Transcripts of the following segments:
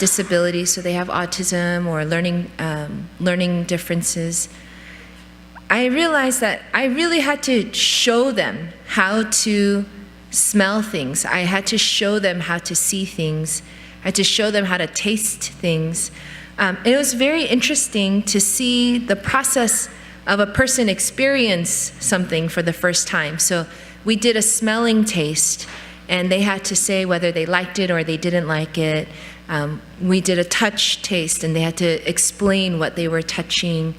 disabilities, so they have autism or learning differences, I realized that I really had to show them how to smell things. I had to show them how to see things. I had to show them how to taste things. It was very interesting to see the process of a person experience something for the first time. So we did a smelling taste, and they had to say whether they liked it or they didn't like it. We did a touch taste, and they had to explain what they were touching.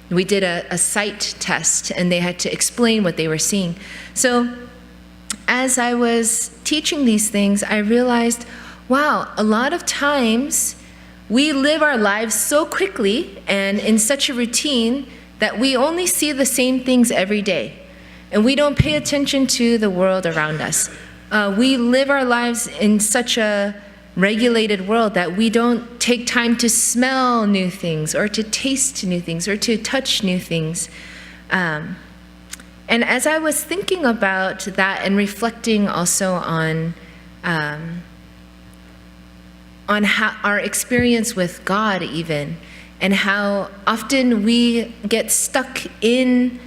We did a sight test, and they had to explain what they were seeing. So as I was teaching these things, I realized, wow, a lot of times we live our lives so quickly and in such a routine that we only see the same things every day, and we don't pay attention to the world around us. We live our lives in such a regulated world that we don't take time to smell new things or to taste new things or to touch new things. And as I was thinking about that and reflecting also on how our experience with God even, and how often we get stuck in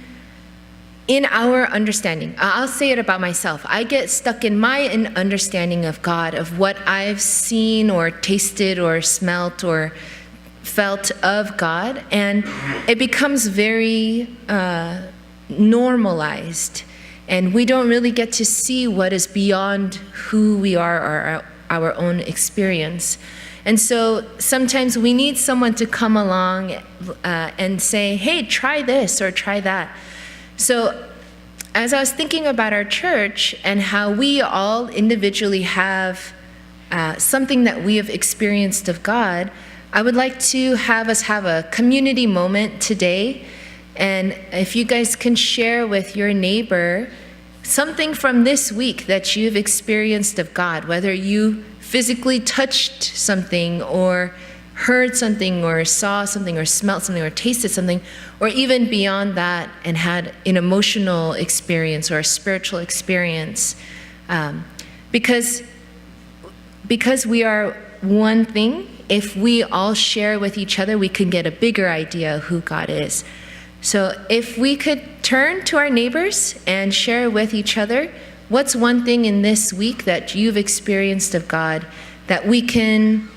our understanding. I'll say it about myself. I get stuck in my understanding of God, of what I've seen or tasted or smelt or felt of God, and it becomes very normalized, and we don't really get to see what is beyond who we are or our own experience. And so sometimes we need someone to come along and say, hey, try this or try that. So as I was thinking about our church and how we all individually have something that we have experienced of God, I would like to have us have a community moment today. And if you guys can share with your neighbor something from this week that you've experienced of God, whether you physically touched something or heard something or saw something or smelt something or tasted something, or even beyond that and had an emotional experience or a spiritual experience. Because we are one thing, if we all share with each other, we can get a bigger idea of who God is. So if we could turn to our neighbors and share with each other, what's one thing in this week that you've experienced of God that we can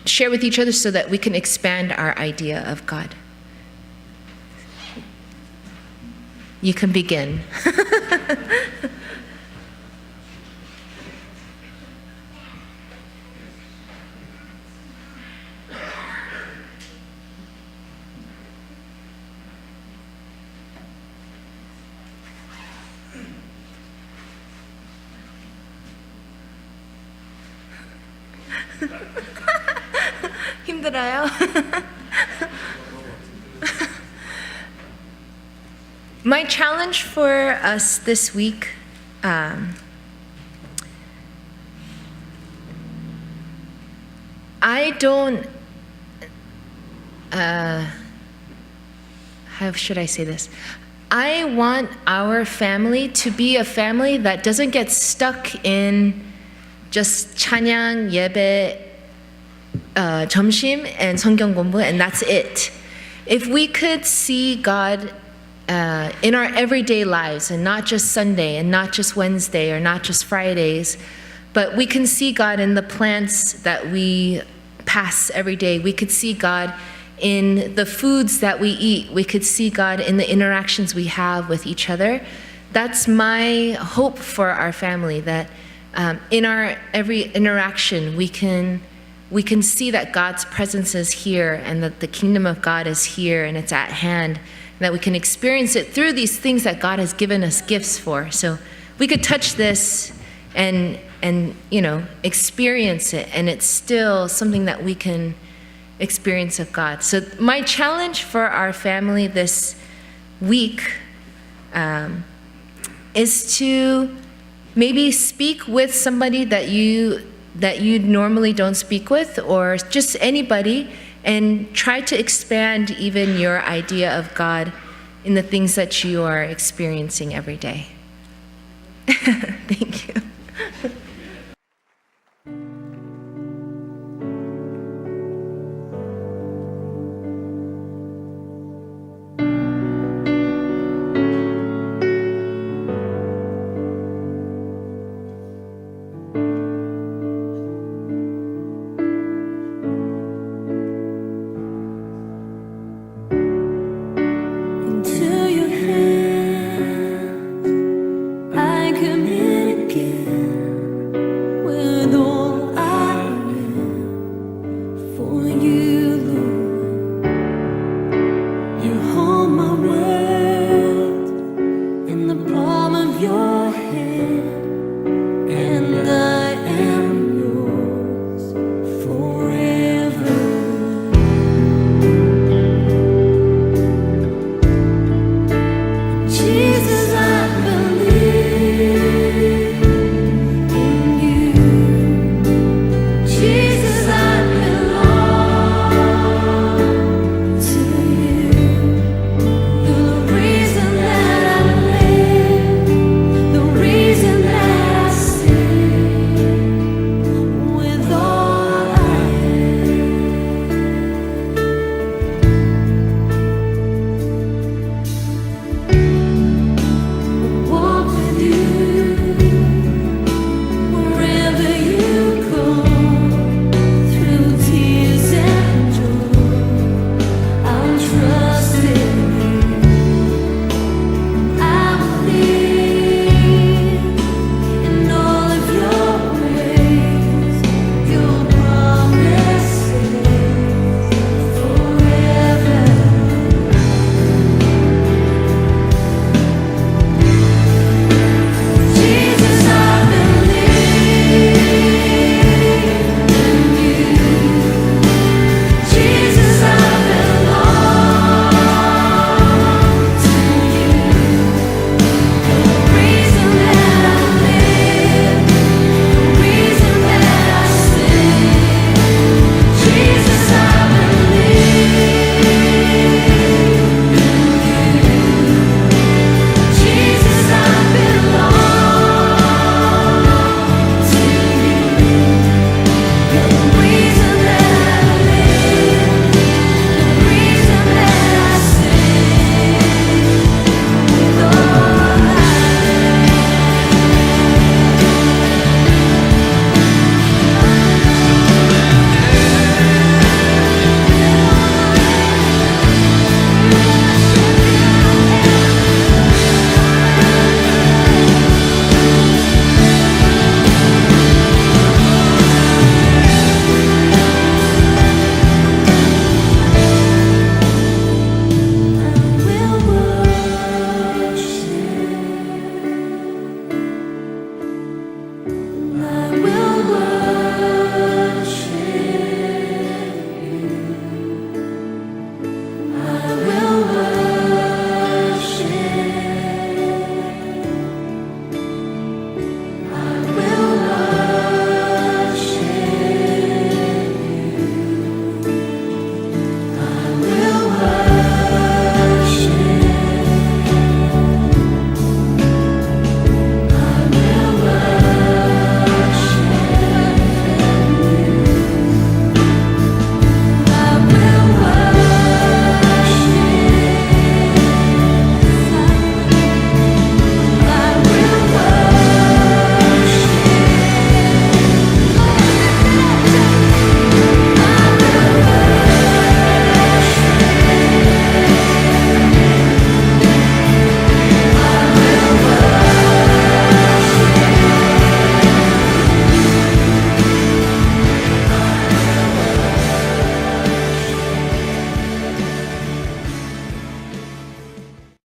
share with each other so that we can expand our idea of God? You can begin. 힘들어요? My challenge for us this week, I don't, how should I say this? I want our family to be a family that doesn't get stuck in just 찬양, 예배, 점심, and 성경 공부, and that's it. If we could see God in our everyday lives, and not just Sunday, and not just Wednesday, or not just Fridays, but we can see God in the plants that we pass every day. We could see God in the foods that we eat. We could see God in the interactions we have with each other. That's my hope for our family, that in our every interaction we can see that God's presence is here, and that the kingdom of God is here and it's at hand, and that we can experience it through these things that God has given us gifts for. So we could touch this and experience it, and it's still something that we can experience of God. So my challenge for our family this week is to maybe speak with somebody that you normally don't speak with, or just anybody, and try to expand even your idea of God in the things that you are experiencing every day. Thank you. I commit again.